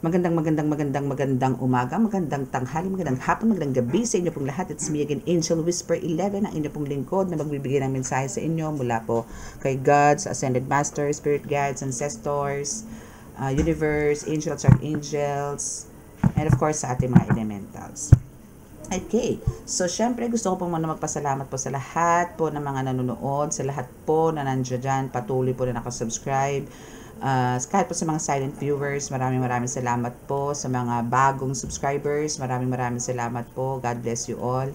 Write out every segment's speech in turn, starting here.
Magandang umaga, magandang tanghali, magandang hapon, magandang gabi sa inyo pong lahat. It's me again, Angel Whisper 11, ang inyo pong lingkod na magbibigay ng mensahe sa inyo mula po kay God, sa Ascended Masters, Spirit Guides, Ancestors, Universe, Angels, Archangels, and of course sa ating mga elementals. Okay, so syempre gusto ko po muna magpasalamat po sa lahat po ng mga nanonood, sa lahat po na nandiyan dyan, patuloy po na nakasubscribe. Kahit po sa mga silent viewers, maraming salamat po. Sa mga bagong subscribers, maraming salamat po. God bless you all.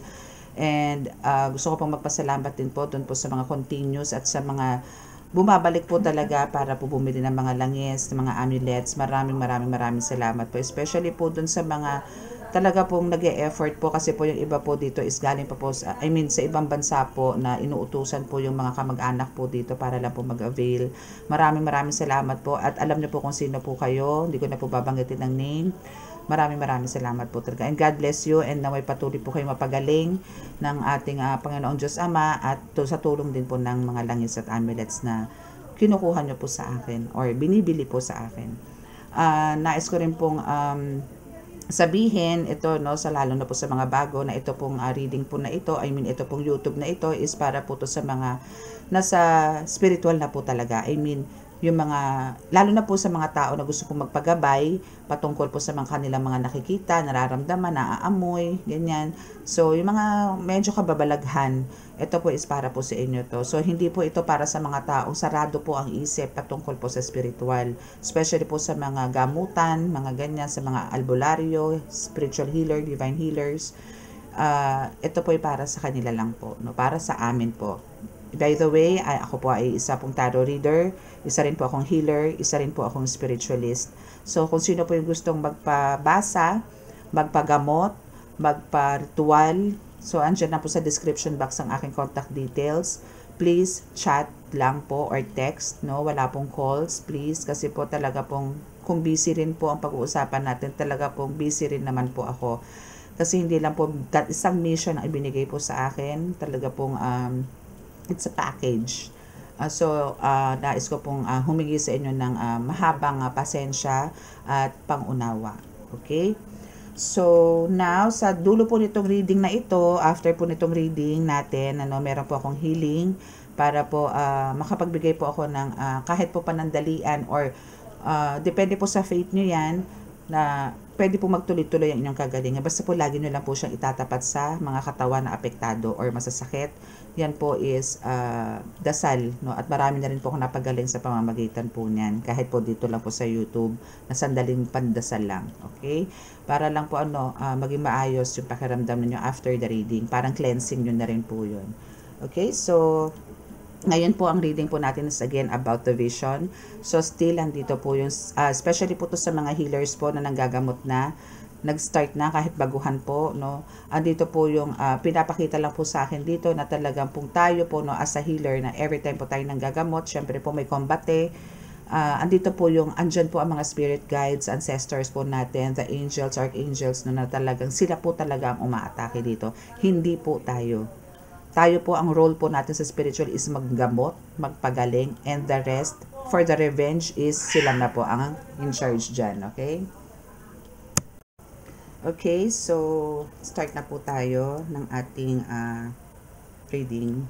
And gusto ko pong magpasalamat din po doon po sa mga continuous at sa mga bumabalik po talaga para po bumili ng mga langis, ng mga amulets. Maraming salamat po. Especially po doon sa mga talaga pong nag-e-effort po kasi po yung iba po dito is galing pa po sa, sa ibang bansa po na inuutusan po yung mga kamag-anak po dito para lang po mag-avail. Maraming salamat po at alam niyo po kung sino po kayo. Hindi ko na po babanggitin ng name. Maraming salamat po talaga. And God bless you and naway patuloy po kayo mapagaling ng ating Panginoong Diyos Ama at sa tulong din po ng mga langis at amulets na kinukuha niyo po sa akin or binibili po sa akin. Nais ko rin pong sabihin ito sa lalo na po sa mga bago na ito pong reading po na ito, ito pong YouTube na ito is para po to sa mga nasa spiritual na po talaga. Yung mga lalo na po sa mga tao na gusto pong magpagabay patungkol po sa mga kanilang mga nakikita, nararamdaman, naaamoy, ganyan. So yung mga medyo kababalaghan, ito po is para po sa inyo to. So hindi po ito para sa mga taong sarado po ang isip patungkol po sa spiritual, especially po sa mga gamutan, mga ganyan, sa mga albularyo, spiritual healer, divine healers. Ito po ay para sa kanila lang po, para sa amin po. By the way, ako po ay isa pong tarot reader, isa rin po akong healer, isa rin po akong spiritualist. So kung sino po yung gustong magpabasa, magpagamot, magpa-ritual, so andyan na po sa description box ang aking contact details. Please chat lang po or text, wala pong calls, please, kasi po talaga pong kung busy rin po ang pag-uusapan natin, talaga pong busy rin naman po ako. Kasi hindi lang po isang mission ang ibinigay po sa akin, talaga pong it's a package. Nais ko pong humingi sa inyo ng mahabang pasensya at pangunawa. Okay? So, now, sa dulo po nitong reading na ito, after po nitong reading natin, meron po akong healing para po makapagbigay po ako ng kahit po panandalian or depende po sa faith nyo yan, na pwede po magtuloy-tuloy ang inyong kagalingan. Basta po lagi nyo lang po siyang itatapat sa mga katawan na apektado or masasakit. Yan po is dasal. At marami na rin po akong napagaling sa pamamagitan po niyan. Kahit po dito lang po sa YouTube, na sandaling pandasal lang. Okay? Para lang po maging maayos yung pakiramdam ninyo after the reading. Parang cleansing nyo na rin po yun. Okay? So, ngayon po ang reading po natin is again about the vision. So still andito po yung especially po to sa mga healers po na nanggagamot na, nag-start na kahit baguhan po, Andito po yung pinapakita lang po sa akin dito na talagang pong tayo po as a healer na every time po tayo nanggagamot, syempre po may kombate. Andito po andyan po ang mga spirit guides, ancestors po natin, the angels, archangels na talagang sila po talaga ang umaatake dito. Hindi po tayo. Tayo po, ang role po natin sa spiritual is maggamot, magpagaling, and the rest, for the revenge, is sila na po ang in charge dyan, okay? Okay, so, start na po tayo ng ating reading.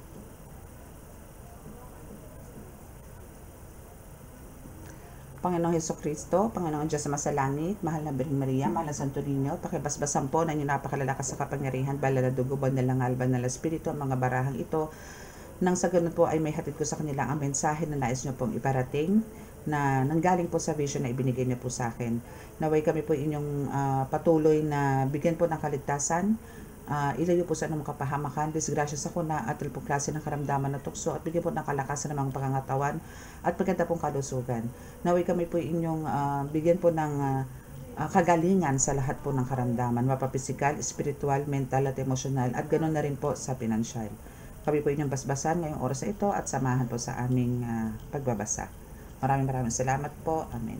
Panginoong Hesukristo, Panginoong Diyos sa masalangit, mahal na Birheng Maria, mahal na Santo Niño, pakibasbasan po na inyong napakalalakas sa kapangyarihan, banal na dugo, banal na ngal, banal na espiritu, ang mga barahang ito, nang sa ganun po ay may hatid ko sa kanila ang mensahe na nais nyo pong iparating, na nanggaling po sa vision na ibinigay niyo po sa akin. Naway kami po inyong patuloy na bigyan po ng kaligtasan, ilayo po sa anong kapahamakan, disgrasya sa kuna at po klase ng karamdaman na tukso at bigyan po ng kalakasan ng mga pangangatawan at maganda pong kalusugan. Naway kami po inyong bigyan po ng kagalingan sa lahat po ng karamdaman, mapapisikal, spiritual, mental at emosyonal at ganoon na rin po sa pinansyal. Kami po inyong basbasan ngayong oras na ito at samahan po sa aming pagbabasa. Maraming salamat po. Amen.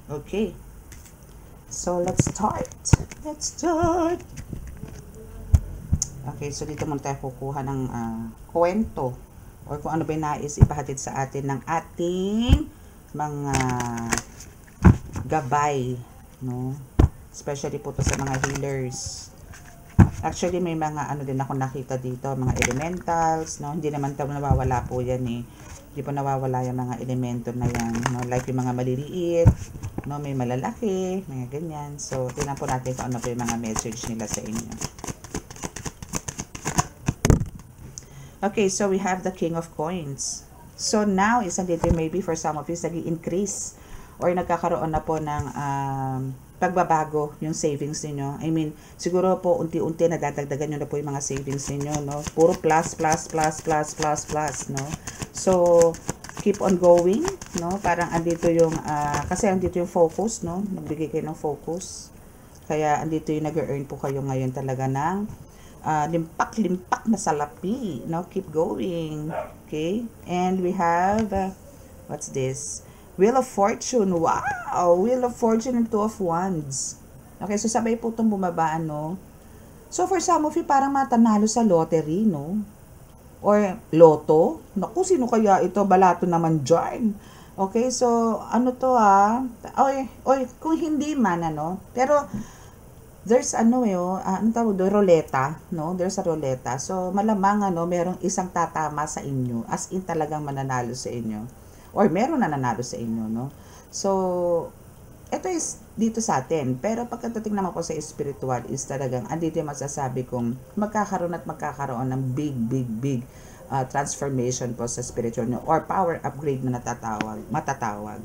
Okay. So, let's start. Okay, so dito muna tayo kukuha ng kwento or kung ano ba yung nais ipahatid sa atin ng ating mga gabay, no? Especially po to sa mga healers. Actually, may mga ano din ako nakita dito, mga elementals, no? Hindi naman nawawala po yan eh. Hindi po nawawala yung mga elemento na yan, no? Like yung mga maliliit, no? May malalaki, mga ganyan. So, tingnan po natin kung ano po yung mga message nila sa inyo. Okay, so we have the King of Coins. So, now, isang dito maybe for some of you, nag-i-increase or nagkakaroon na po ng pagbabago yung savings niyo. I mean, siguro po unti-unti nadadagdagan nyo na po yung mga savings niyo, no? Puro plus, no? So, keep on going, no? Parang andito yung, kasi andito yung focus, no? Nagbigay kayo ng focus. Kaya andito yung nag-earn po kayo ngayon talaga ng limpak-limpak na salapi, no? Keep going, okay? And we have, what's this? Wheel of Fortune. Wow! Wheel of Fortune and Two of Wands. Okay, so sabay po itong bumabaan, no? So, for some of you, parang matanalo sa lottery, no? Or loto. Naku, sino kaya ito? Balato naman dyan. Okay, so, ano to Oy, kung hindi man, ano? Pero, there's ano tawag doon? Roleta, no? There's a roleta. So, malamang, merong isang tatama sa inyo. As in talagang mananalo sa inyo. Or meron na nanalo sa inyo, no? So, ito is dito sa atin. Pero pagkatating naman po sa spiritual is talagang, andito yung masasabi kong magkakaroon ng big transformation po sa spiritual nyo or power upgrade na matatawag.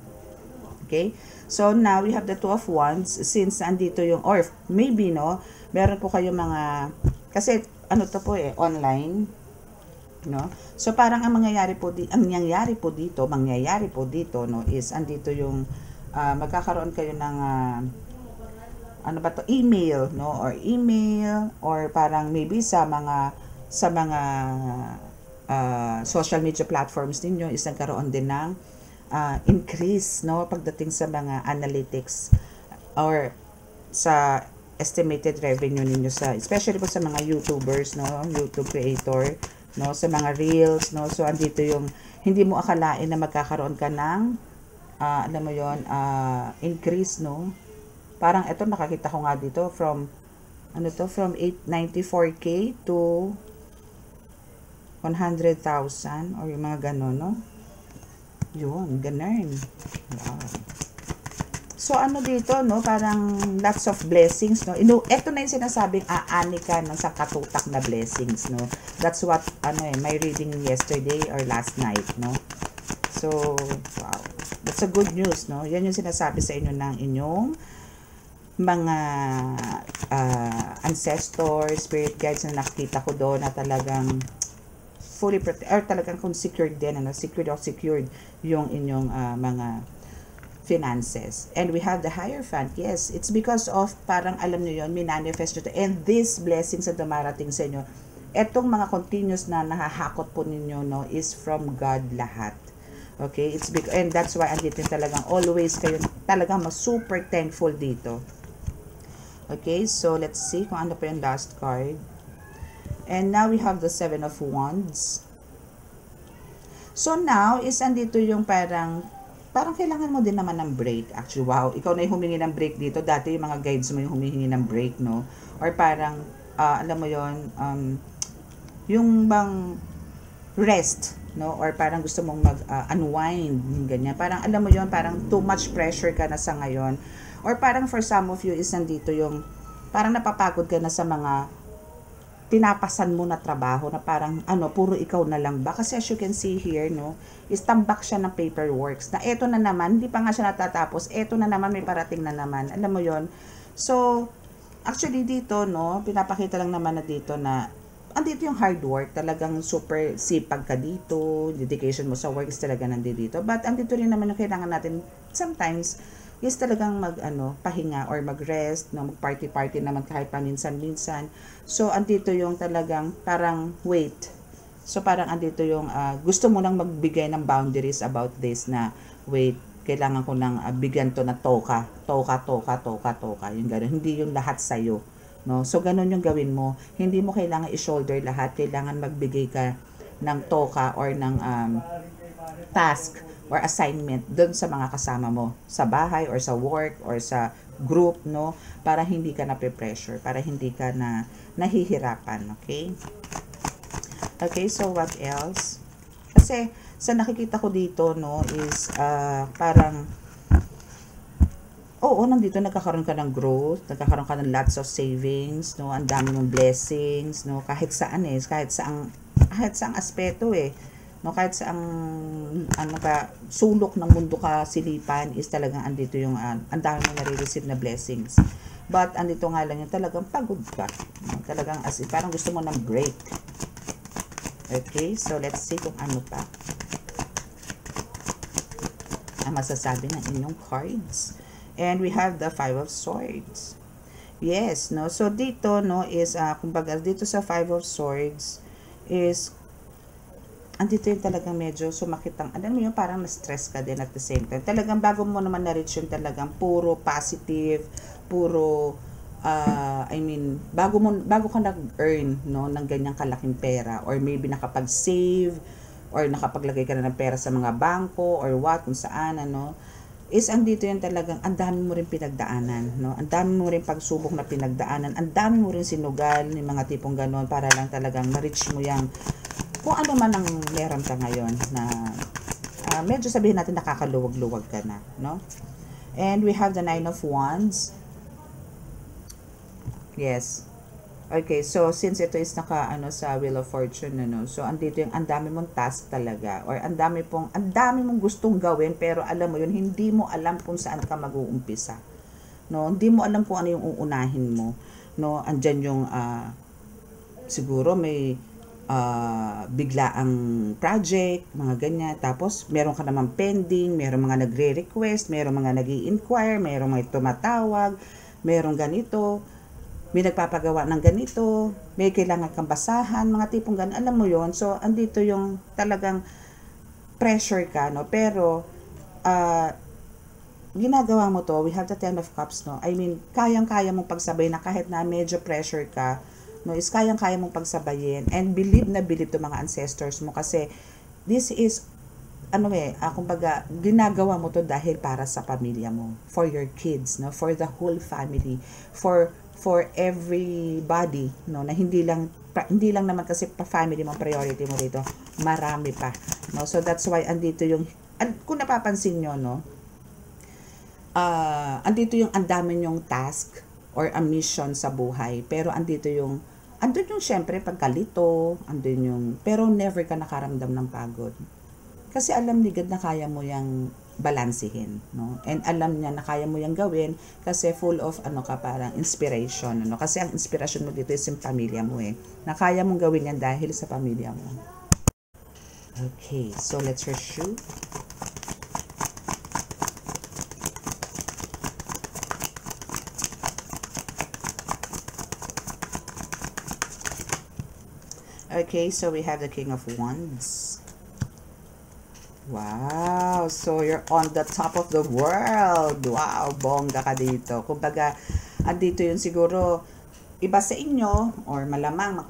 Okay? So, now we have the Two of Wands since andito yung, or maybe, no, meron po kayong mga, kasi ano to po online, no? So parang ang mangyayari po dito, no, is andito yung magkakaroon kayo ng email, no, or parang maybe sa mga social media platforms ninyo is nagkaroon din ng increase, no, pagdating sa mga analytics or sa estimated revenue ninyo especially po sa mga YouTubers, no, YouTube creator, no, sa mga reels, no. So andito yung hindi mo akalain na magkakaroon ka ng alam mo yon, increase, no. Parang ito nakakita ko nga dito from 894k to 100,000 or yung mga ganon, no. Yun, ganun. Wow. So, ano dito, no? Parang lots of blessings, no? Ito na yung sinasabing aani ka ng sa katutak na blessings, no? That's what, my reading yesterday or last night, no? So, wow. That's a good news, no? Yan yung sinasabi sa inyo ng inyong mga ancestors, spirit guides na nakita ko doon na talagang fully protected, or talagang kung secured din, secured yung inyong mga finances. And we have the Hierophant. Yes, it's because of parang alam nyo yun, minanifest nyo to. And these blessings na dumarating sa inyo, etong mga continuous na nahahakot po ninyo, no, is from God lahat. Okay? And that's why andito talagang always kayo talagang super thankful dito. Okay? So, let's see kung ano pa yung last card. And now we have the Seven of Wands. So, now is andito yung parang kailangan mo din naman ng break. Actually, wow, ikaw na yung humingi ng break dito. Dati yung mga guides mo yung humihingi ng break, no? Or parang, alam mo yon, yung bang rest, no? Or parang gusto mong mag-unwind, ganyan. Parang, alam mo yon, parang too much pressure ka na sa ngayon. Or parang for some of you is nandito yung, parang napapagod ka na sa mga tinapasan mo na trabaho na parang puro ikaw na lang ba? Kasi as you can see here, no, is tambak siya ng paperworks na eto na naman, hindi pa nga siya natatapos, eto na naman, may parating na naman. Alam mo yon. So, actually dito, no, pinapakita lang naman na dito na andito yung hard work, talagang super sipag ka dito, dedication mo sa work is talaga nandito. But andito rin naman yung kailangan natin sometimes is talagang pahinga or mag-rest, no, mag-party naman kahit paminsan-minsan. So, andito yung talagang parang wait. So, parang andito yung gusto mo nang magbigay ng boundaries about this na wait, kailangan ko nang bigyan to na toka. Yung gano'n. Hindi yung lahat sa'yo. No? So, ganun yung gawin mo. Hindi mo kailangan i-shoulder lahat. Kailangan magbigay ka ng toka or ng task or assignment doon sa mga kasama mo sa bahay or sa work or sa group, no, para hindi ka na pressure, para hindi ka na nahihirapan. Okay, so what else? Kasi sa nakikita ko dito, no, is parang oo, nandito nagkakaroon ka ng growth, nagkakaroon ka ng lots of savings, no, ang dami mong blessings, no, kahit saan kahit saang aspeto no, kahit saang sulok ng mundo ka silipan is talagang andito yung ang dami mong nare-receive na blessings. But andito nga lang yung talagang pagod ka, no, talagang as in, parang gusto mo ng break. Okay, so let's see kung ano pa ang masasabi ng inyong cards. And we have the Five of Swords. Yes, no, so dito, no, is kumbaga dito sa Five of Swords is andito yung talagang medyo sumakit ang, alam mo yun, parang na-stress ka din at the same time. Talagang bago mo naman na-reach yung talagang puro positive, puro, bago ka nag-earn, no, ng ganyang kalaking pera, or maybe nakapag-save, or nakapaglagay ka na ng pera sa mga bangko, or what, kung saan, is andito yung talagang, ang dami mo rin pinagdaanan, no, ang dami mo rin pagsubok na pinagdaanan, ang dami mo rin sinugal, yung mga tipong ganon, para lang talagang ma-reach mo yung kung ano man ang meron ka ngayon na medyo sabihin natin nakakaluwag-luwag ka na, no? And we have the Nine of Wands. Yes. Okay, so since ito is sa Wheel of Fortune, so andito yung ang dami mong task talaga, or ang dami mong gustong gawin, pero alam mo yun, hindi mo alam kung saan ka mag-uumpisa, no? Hindi mo alam kung ano yung uunahin mo, no? Andyan yung siguro may biglaang project, mga ganyan. Tapos, meron ka naman pending, meron mga nagre-request, meron mga nag-i-inquire, meron mga tumatawag, meron ganito, may nagpapagawa ng ganito, may kailangan kang basahan, mga tipong ganun. Alam mo yon. So, andito yung talagang pressure ka, no? Pero, ginagawa mo to, we have the Ten of Cups, no? I mean, kayang-kaya mong pagsabay na kahit na medyo pressure ka, no, is kayang-kaya mong pagsabayin, and believe na believe to mga ancestors mo, kasi this is kumbaga ginagawa mo to dahil para sa pamilya mo, for your kids, no, for the whole family, for everybody, no, na hindi lang naman kasi pa family mo priority mo dito, marami pa, no. So that's why andito yung kung napapansin nyo, no, andito yung andami yung task or a mission sa buhay, pero andun yung syempre pagkalito, pero never ka nakaramdam ng pagod. Kasi alam ni God na kaya mo yang balansehin, no? And alam niya na kaya mo yang gawin kasi full of parang inspiration, no? Kasi ang inspiration mo dito is yung pamilya mo na kaya mong gawin yan dahil sa pamilya mo. Okay, so let's review. Okay, so we have the King of Wands. Wow, so you're on the top of the world. Wow, bongga ka dito. Kumbaga, andito yun siguro, iba sa inyo, or malamang,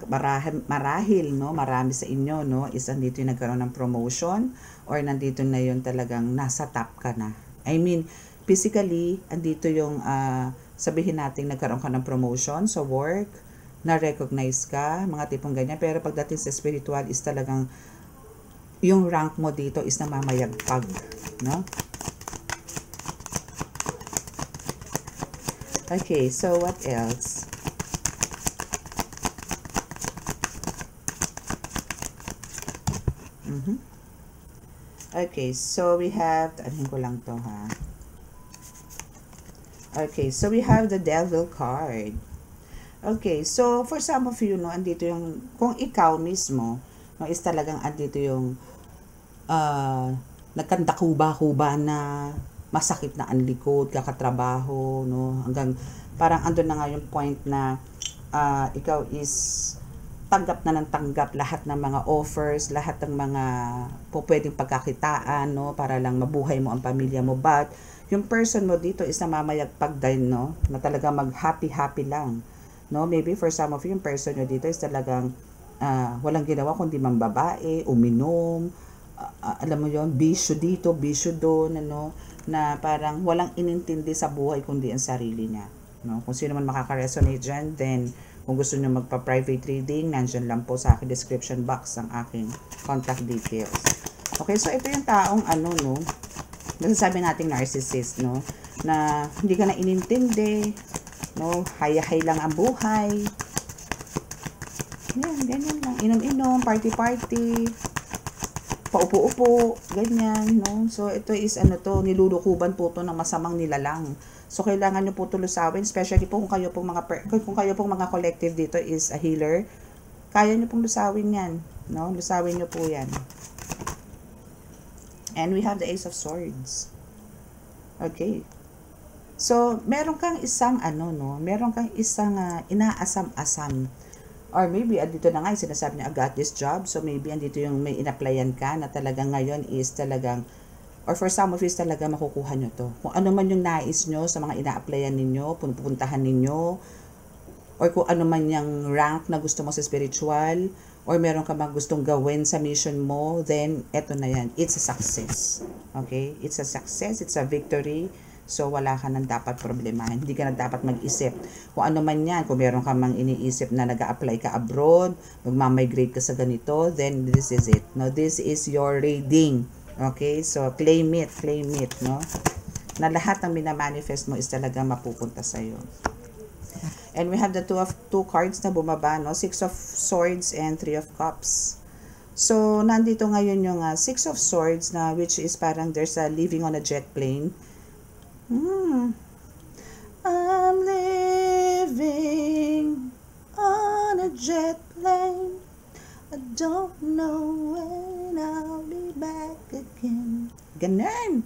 marahil, no, marami sa inyo, no, is andito yung nagkaroon ng promotion, or nandito na yun talagang nasa top ka na. I mean, physically, andito yung, sabihin natin, nagkaroon ka ng promotion sa work, na-recognize ka, mga tipong ganyan. Pero pagdating sa spiritual is talagang yung rank mo dito is namamayagpag, no? Okay, so what else? Okay, so we have, anin ko lang to, ha? Okay, so we have the Devil card. Okay, so for some of you, no, andito yung, kung ikaw mismo, no, is talagang andito yung nagkandakuba-kuba na masakit na ang likod, kakatrabaho, no, hanggang parang andun na nga yung point na ikaw is tanggap na ng tanggap lahat ng mga offers, lahat ng mga pwedeng pagkakitaan, no, para lang mabuhay mo ang pamilya mo. But yung person mo dito is namamayagpag din, no, na talagang mag-happy-happy lang. No, maybe for some of you, yung person nyo dito is talagang walang ginawa kundi mambabae, uminom, alam mo yon, bisyo dito, bisyo doon, ano, na parang walang inintindi sa buhay kundi ang sarili niya. No? Kung sino man makaka-resonate dyan, then kung gusto nyo magpa-private reading, nandyan lang po sa aking description box ang aking contact details. Okay, so ito yung taong ano, no, masasabi nating narcissist, no, na hindi ka na inintindi, no, hay-hay lang ang buhay. Yan, ganyan lang. Inom-inom, party-party, paupo-upo, ganyan, no? So, ito is, ano to, nilulukuban po to ng masamang nilalang. So, kailangan nyo po tulusawin, especially po kung kayo pong mga collective dito is a healer, kaya nyo pong lusawin yan, no? Lusawin nyo po yan. And we have the Ace of Swords. Okay. So, meron kang isang, ano, no? Meron kang isang inaasam-asam. Or maybe, andito na nga, sinasabi niya, I got this job. So, maybe, andito yung may in-applyan ka na talagang ngayon is talagang, or for some of you, talaga makukuha nyo to. Kung ano man yung nais nyo sa mga ina-applyan ninyo, pupuntahan ninyo, or kung ano man yung rank na gusto mo sa spiritual, or meron ka bang gustong gawin sa mission mo, then, eto na yan. It's a success. Okay? It's a success. It's a victory. So, wala ka nang dapat problemahin. Hindi ka nang dapat mag-isip. Kung ano man yan, kung meron ka mang iniisip na nag-a-apply ka abroad, magmamigrate ka sa ganito, then this is it. No, this is your reading. Okay? So, claim it, no? Na lahat ng minamanifest mo is talaga mapupunta sa'yo. And we have the two cards na bumaba, no? 6 of Swords and 3 of Cups. So, nandito ngayon yung 6 of Swords na which is parang there's a living on a jet plane. I'm living on a jet plane. I don't know when I'll be back again. Ganun.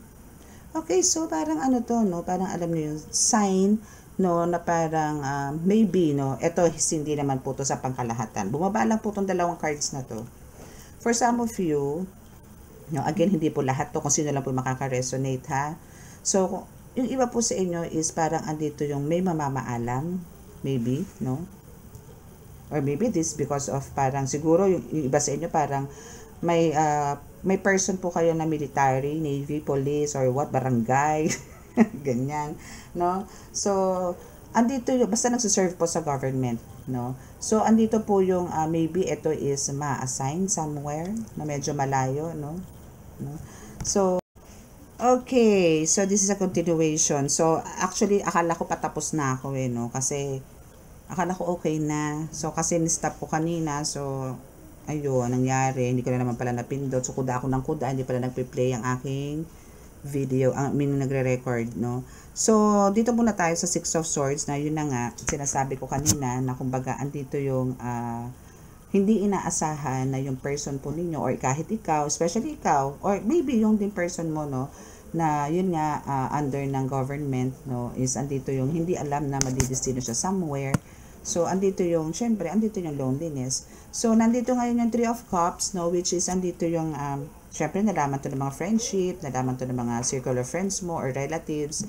Okay, so parang ano to, no? Parang alam niyo yung sign, no, na parang maybe, no, ito hindi naman po to sa pangkalahatan. Bumaba lang po tong dalawang cards na to. For some of you, no, again, hindi po lahat to, kung sino lang po makaka-resonate, ha? So, yung iba po sa inyo is parang andito yung may mamamaalam, maybe, no? Or maybe this because of parang siguro yung iba sa inyo parang may person po kayo na military, navy, police, or what, barangay, ganyan, no? So, andito yung, basta nagsiserve po sa government, no? So, andito po yung maybe ito is ma-assign somewhere na medyo malayo, no? So, okay, so this is a continuation. So, actually, akala ko patapos na ako no? Kasi, akala ko okay na. So, kasi ni-stop ko kanina. So, ayun, nangyari. Hindi ko na naman pala napindot. So, kuda ako ng kuda. Hindi pala nagpe-play ang aking video. Nagre-record, no? So, dito muna tayo sa 6 of Swords na yun na nga, sinasabi ko kanina na kumbaga, andito yung hindi inaasahan na yung person po ninyo or kahit ikaw, especially ikaw, or maybe yung din person mo, no, na yun nga under ng government, no, is andito yung hindi alam na madidestino siya somewhere. So, andito yung, syempre, andito yung loneliness. So, nandito ngayon yung 3 of Cups, no, which is andito yung, syempre, nalaman to ng mga friendship, nalaman to ng mga circle of friends mo or relatives,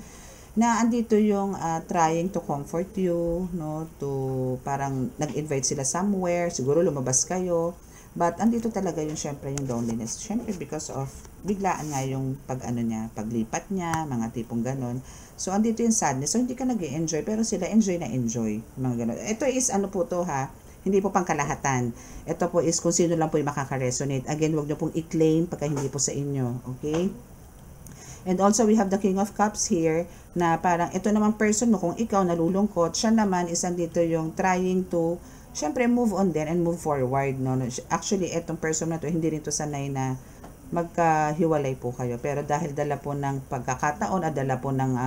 na andito yung trying to comfort you, no, to parang nag-invite sila somewhere, siguro lumabas kayo, but andito talaga yung syempre yung loneliness, syempre because of biglaan nga yung paglipat niya, mga tipong ganon. So andito yung sadness, so hindi ka nag-enjoy pero sila enjoy na enjoy, mga ganon. Ito is ano po to, ha, hindi po pangkalahatan. Ito po is kung sino lang po yung makaka-resonate. Again, wag nyo pong i-claim pagka hindi po sa inyo, okay? And also, we have the King of Cups here, na parang ito naman person mo, kung ikaw nalulungkot, siya naman is andito yung trying to, syempre, move on din and move forward, no? Actually, etong person na to, hindi rin to sanay na magkahiwalay po kayo. Pero dahil dala po ng pagkakataon at dala po ng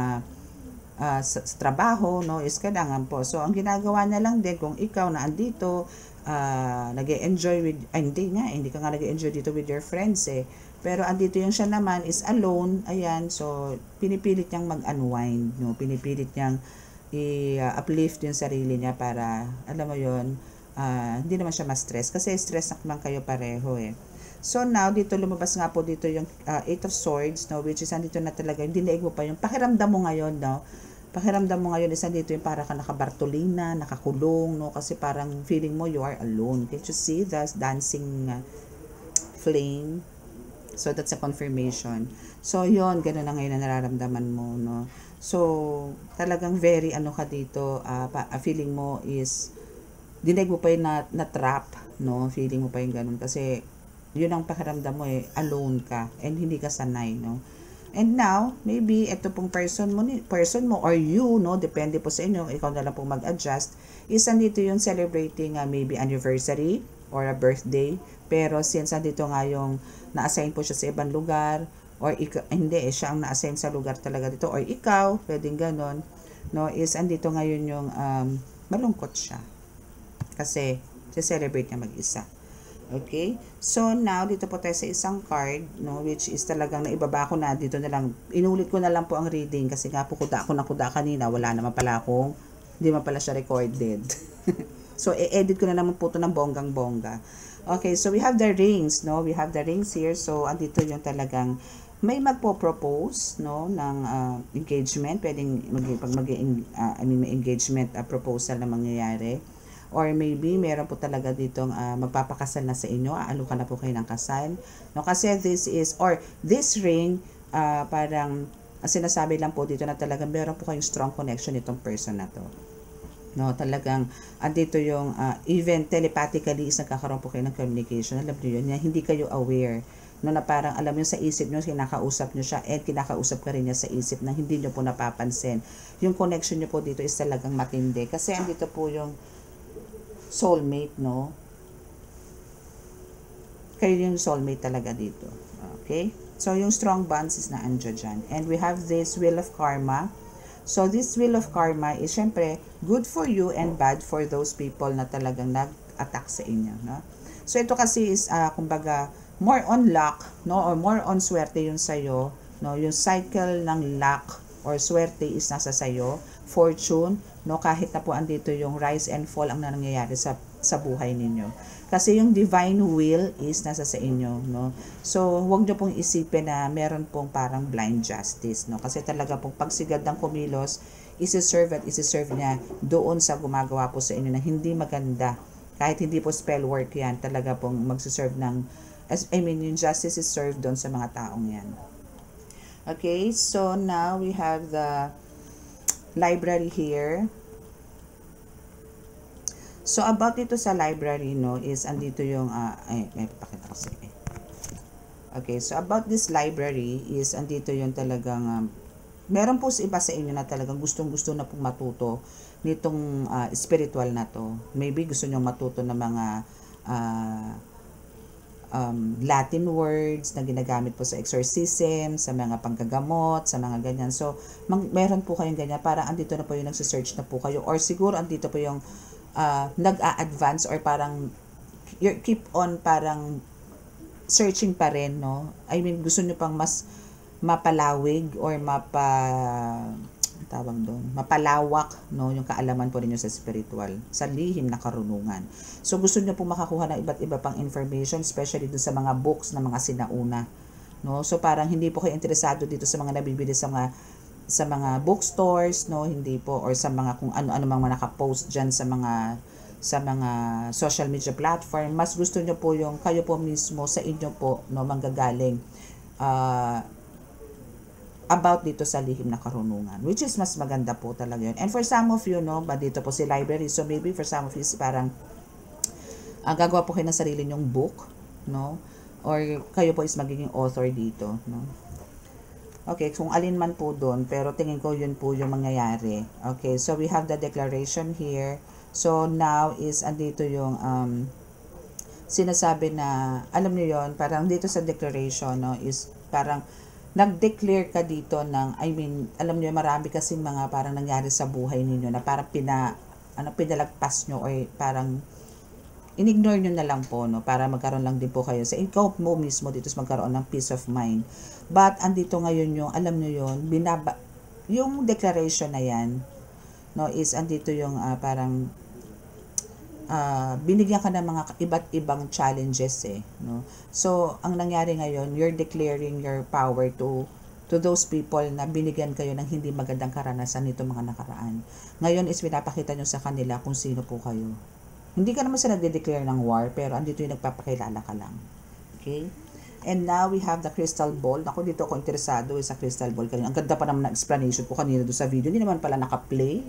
sa trabaho, no, is kailangan po. So, ang ginagawa na lang din, kung ikaw na andito, nag-e-enjoy with, hindi ka nga nag-e-enjoy dito with your friends, pero andito yung siya naman is alone, ayan, so pinipilit niyang mag-unwind, no? Pinipilit niyang i-uplift yung sarili niya para, alam mo yun, hindi naman siya ma-stress, kasi stress naman kayo pareho So now, dito lumabas nga po dito yung 8 of Swords, no? Which is andito na talaga, hindi naig mo pa yung pakiramdam mo ngayon, no? pakiramdam mo ngayon isa dito yung para ka nakabartolina, nakakulong, no? Kasi parang feeling mo you are alone. Can't you see the dancing flame? So, that's a confirmation. So, yon ganun na ngayon na nararamdaman mo, no? So, talagang very ano ka dito, feeling mo is, dinig mo pa yung na-trap, no? Feeling mo pa yung ganun. Kasi, yun ang pakiramdam mo alone ka, and hindi ka sanay, no? And now, maybe, ito pong person mo, or you, no? Depende po sa inyo, ikaw na lang pong mag-adjust, is andito yung celebrating maybe anniversary, or a birthday, pero since andito nga yung na-assign po siya sa ibang lugar, or hindi siya ang na-assign sa lugar talaga dito, or ikaw, pwedeng ganon, no, is andito ngayon yung malungkot siya. Kasi, celebrate niya mag-isa. Okay? So, now, dito po tayo sa isang card, no, which is talagang naibaba ko na, dito na lang, inulit ko na lang po ang reading, kasi nga po kuda kanina, wala naman pala akong, hindi naman pala siya recorded. So, i-edit ko na naman po ito ng bonggang-bongga. Okay, so we have the rings, no? We have the rings here. So, andito yung talagang may magpo-propose, no, ng engagement. Pwedeng may engagement proposal na mangyayari. Or maybe, meron po talaga ditong magpapakasal na sa inyo. Aalukan na po kayo ng kasal. No, kasi this ring, parang, sinasabi lang po dito na talagang meron po kayong strong connection itong person na to. No, talagang andito yung even telepathically is nagkakaroon po kayo ng communication. Alam niyo yun, hindi kayo aware, no, na parang alam niyo sa isip niyo kinakausap niyo siya, and kinakausap ka rin niya sa isip na hindi niyo po napapansin. Yung connection niyo po dito is talagang matindi kasi andito po yung soulmate, no? Kayo yung soulmate talaga dito. Okay? So yung strong bonds is na andyo dyan. And we have this wheel of karma. So, this wheel of karma is syempre good for you and bad for those people na talagang nag-attack sa inyo, no? So, ito kasi is, kumbaga, more on luck, no? Or more on swerte yun sa'yo, no? Yung cycle ng luck or swerte is nasa sa'yo, fortune, no? Kahit na po andito yung rise and fall ang nangyayari sa buhay ninyo. Kasi yung divine will is nasa sa inyo, no? So, huwag nyo pong isipin na meron pong parang blind justice, no? Kasi talaga pong pagsigad ng kumilos, isi-serve niya doon sa gumagawa po sa inyo na hindi maganda. Kahit hindi po spell work yan, talaga pong magsiserve ng, yung justice is served doon sa mga taong yan. Okay, so now we have the library here. So, about dito sa library, no, is andito yung, may pakita ko sige. Okay, so about this library is andito yung talagang, meron po iba sa inyo na talagang gustong-gusto na pong matuto nitong spiritual na to. Maybe gusto nyo matuto ng mga Latin words na ginagamit po sa exorcism, sa mga panggagamot, sa mga ganyan. So, meron po kayong ganyan. Parang andito na po yung nagsisearch na po kayo. Or siguro andito po yung nag-a-advance or parang you keep on parang searching pa rin, no? I mean, gusto nyo pang mas mapalawig or mapalawak, no, yung kaalaman po ninyo sa spiritual, sa lihim na karunungan. So, gusto nyo pong makakuha ng iba't iba pang information, especially dun sa mga books na mga sinauna, no? So, parang hindi po kayo interesado dito sa mga nabibili sa mga bookstores, no, hindi po, or sa mga kung ano-ano mga naka-post diyan sa mga social media platform. Mas gusto niyo po yung kayo po mismo sa inyo po, no, manggagaling about dito sa lihim na karunungan, which is mas maganda po talaga yun. And for some of you, no, ba dito po si library, so maybe for some of you parang gagawa po kayo ng sarili nyong book, no, or kayo po is magiging author dito, no. Okay, kung alin man po doon, pero tingin ko yun po yung mangyayari. Okay, so we have the declaration here. So now is andito yung sinasabi na, alam niyo yon, parang dito sa declaration, no, is parang nag-declare ka dito ng, alam niyo, marami kasing mga parang nangyari sa buhay ninyo na parang pinalagpas nyo or parang in-ignore nyo na lang po, no, para magkaroon lang din po kayo sa ikaw mo mismo dito sa magkaroon ng peace of mind. But andito ngayon yung, alam nyo yun, yung declaration na yan, no, is andito yung parang binigyan ka ng mga iba't ibang challenges, no. So, ang nangyari ngayon, you're declaring your power to to those people na binigyan kayo ng hindi magandang karanasan nito mga nakaraan. Ngayon is pinapakita nyo sa kanila kung sino po kayo. Hindi ka naman sila nagde-declare ng war, pero andito yung nagpapakilala ka lang. Okay? And now we have the crystal ball. Ako dito ako interesado sa crystal ball kanina. Ang ganda pa naman na explanation ko kanina doon sa video. Hindi naman pala naka-play.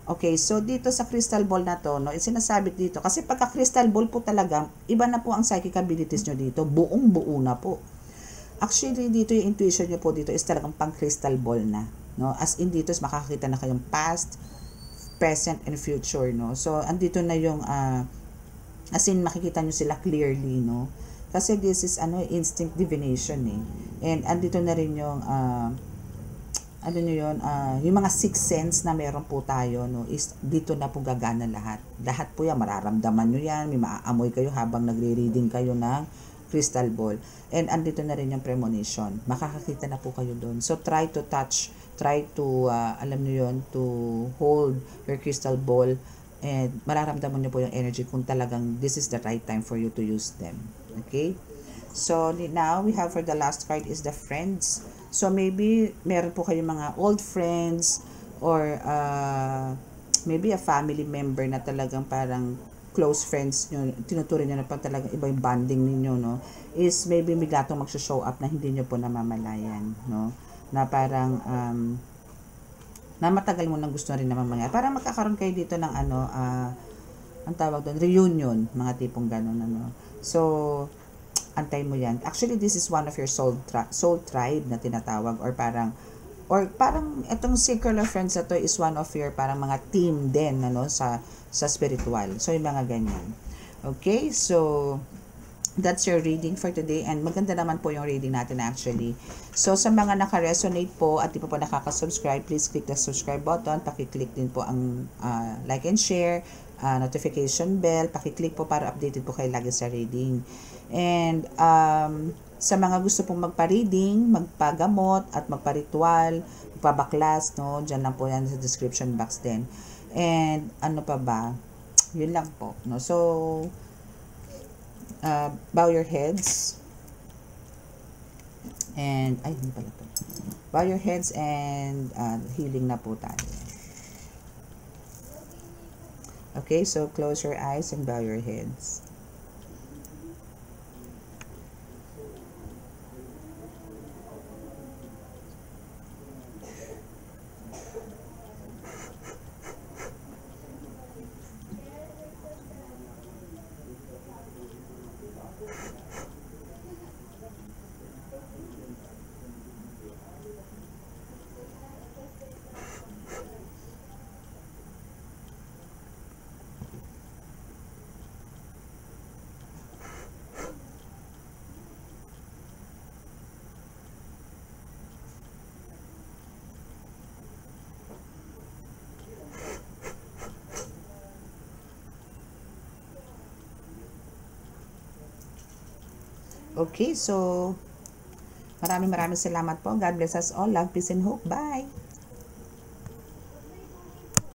Okay, so dito sa crystal ball na to, no, sinasabit dito. Kasi pagka crystal ball po talaga, iba na po ang psychic abilities nyo dito. Buong-buo na po. Actually, dito yung intuition nyo po dito is talagang pang crystal ball na. No? As in dito is makakakita na kayong past, present, and future. No? So, andito na yung, as in makikita nyo sila clearly. No? Kasi this is instinct divination eh. And andito na rin yung yung mga sixth sense na meron po tayo, no, is dito na po gagana lahat. Lahat po yan, mararamdaman nyo yan, may maaamoy kayo habang nagre-reading kayo ng crystal ball. And andito na rin yung premonition. Makakakita na po kayo doon. So try to touch, try to, alam nyo yun, to hold your crystal ball and mararamdaman nyo po yung energy kung talagang this is the right time for you to use them. Okay? So, now we have for the last card is the friends. So, maybe meron po kayong mga old friends or maybe a family member na talagang parang close friends nyo, tinuturin nyo na pang talagang iba yung bonding ninyo, no? Is maybe bigla itong mag-show up na hindi nyo po namamalayan, no? Na parang na matagal mo nang gusto na rin naman mangyari. Parang magkakaroon kayo dito ng ang tawag doon, reunion, mga tipong ganun, ano. So, antay mo yan. Actually, this is one of your soul tribe na tinatawag or parang itong circle of friends na to is one of your parang mga team din, ano, sa spiritual. So, yung mga ganyan. Okay, so that's your reading for today and maganda naman po yung reading natin actually. So sa mga naka-resonate po at di pa po nakaka-subscribe, please click the subscribe button, paki-click din po ang like and share, notification bell, paki-click po para updated po kayo lagi sa reading. And sa mga gusto pong magpa-reading, magpagamot at magpa-ritual, magpabaklas, no, dyan lang po yan sa description box din. And ano pa ba? Yun lang po, no. So bow your heads and hindi pala to. Bow your heads and healing na po tayo. Okay, so close your eyes and bow your heads. Okay, so maraming salamat po. God bless us all. Love, peace, and hope. Bye!